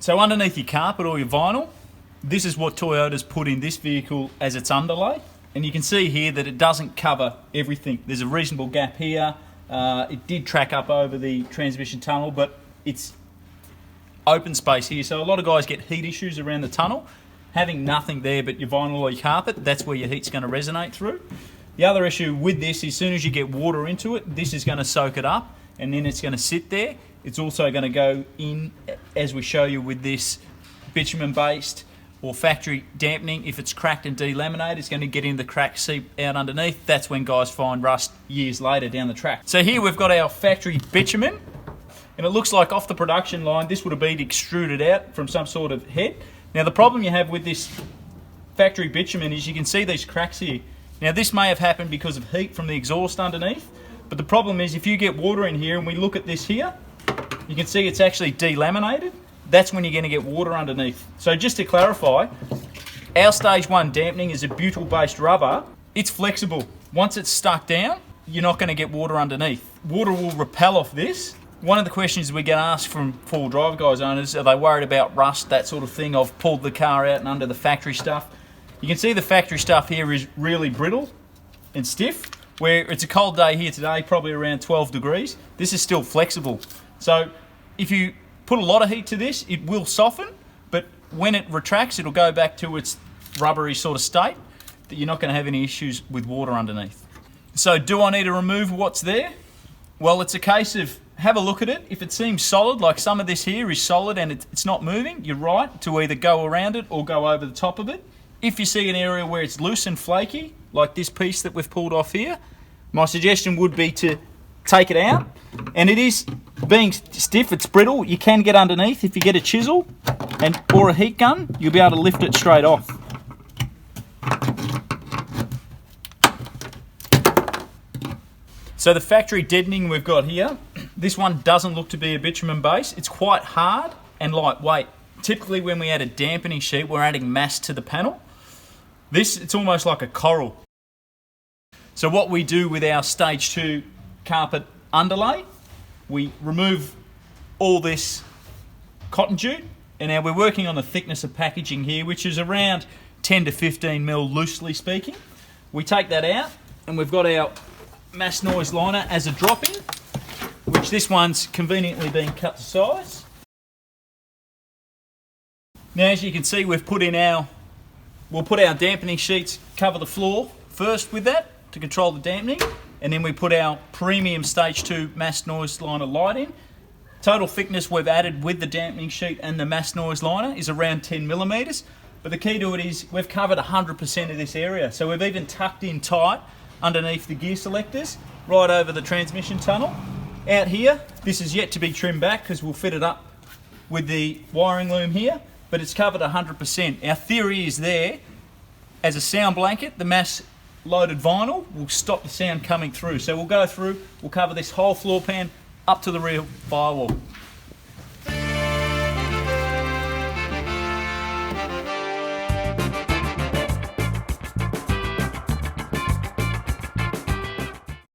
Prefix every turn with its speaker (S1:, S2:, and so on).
S1: So underneath your carpet or your vinyl, this is what Toyota's put in this vehicle as its underlay. And you can see here that it doesn't cover everything. There's a reasonable gap here. It did track up over the transmission tunnel, but it's open space here. So a lot of guys get heat issues around the tunnel. Having nothing there but your vinyl or your carpet, that's where your heat's going to resonate through. The other issue with this is as soon as you get water into it, this is going to soak it up and then it's going to sit there. It's also going to go in, as we show you with this bitumen based or factory dampening. If it's cracked and delaminated, it's going to get in the crack, seep out underneath. That's when guys find rust years later down the track. So here we've got our factory bitumen, and it looks like off the production line this would have been extruded out from some sort of head. Now the problem you have with this factory bitumen is you can see these cracks here. Now this may have happened because of heat from the exhaust underneath, but the problem is if you get water in here and we look at this here, you can see it's actually delaminated. That's when you're going to get water underneath. So just to clarify, our stage 1 dampening is a butyl based rubber. It's flexible. Once it's stuck down, you're not going to get water underneath. Water will repel off this. One of the questions we get asked from four-wheel drive guys owners, are they worried about rust, that sort of thing? I've pulled the car out and under the factory stuff. You can see the factory stuff here is really brittle and stiff, where it's a cold day here today, probably around 12 degrees. This is still flexible. So if you put a lot of heat to this, it will soften, but when it retracts, it'll go back to its rubbery sort of state, that you're not going to have any issues with water underneath. So do I need to remove what's there? Well, it's a case of have a look at it. If it seems solid, like some of this here is solid and it's not moving, you're right to either go around it or go over the top of it. If you see an area where it's loose and flaky, like this piece that we've pulled off here, my suggestion would be to take it out. And it is being stiff, it's brittle. You can get underneath. If you get a chisel or a heat gun, you'll be able to lift it straight off. So the factory deadening we've got here, this one doesn't look to be a bitumen base. It's quite hard and lightweight. Typically when we add a dampening sheet, we're adding mass to the panel. This, it's almost like a coral. So what we do with our stage 2 carpet underlay, we remove all this cotton jute, and now we're working on the thickness of packaging here, which is around 10 to 15 mil loosely speaking. We take that out and we've got our mass noise liner as a drop-in, which this one's conveniently been cut to size. Now as you can see, we'll put our dampening sheets, cover the floor first with that to control the dampening, and then we put our premium stage 2 mass noise liner light in. Total thickness we've added with the dampening sheet and the mass noise liner is around 10 millimeters, but the key to it is we've covered 100% of this area. So we've even tucked in tight underneath the gear selectors, right over the transmission tunnel. Out here, this is yet to be trimmed back because we'll fit it up with the wiring loom here, but it's covered 100%. Our theory is there, as a sound blanket, the mass loaded vinyl will stop the sound coming through. So we'll go through, we'll cover this whole floor pan up to the rear firewall.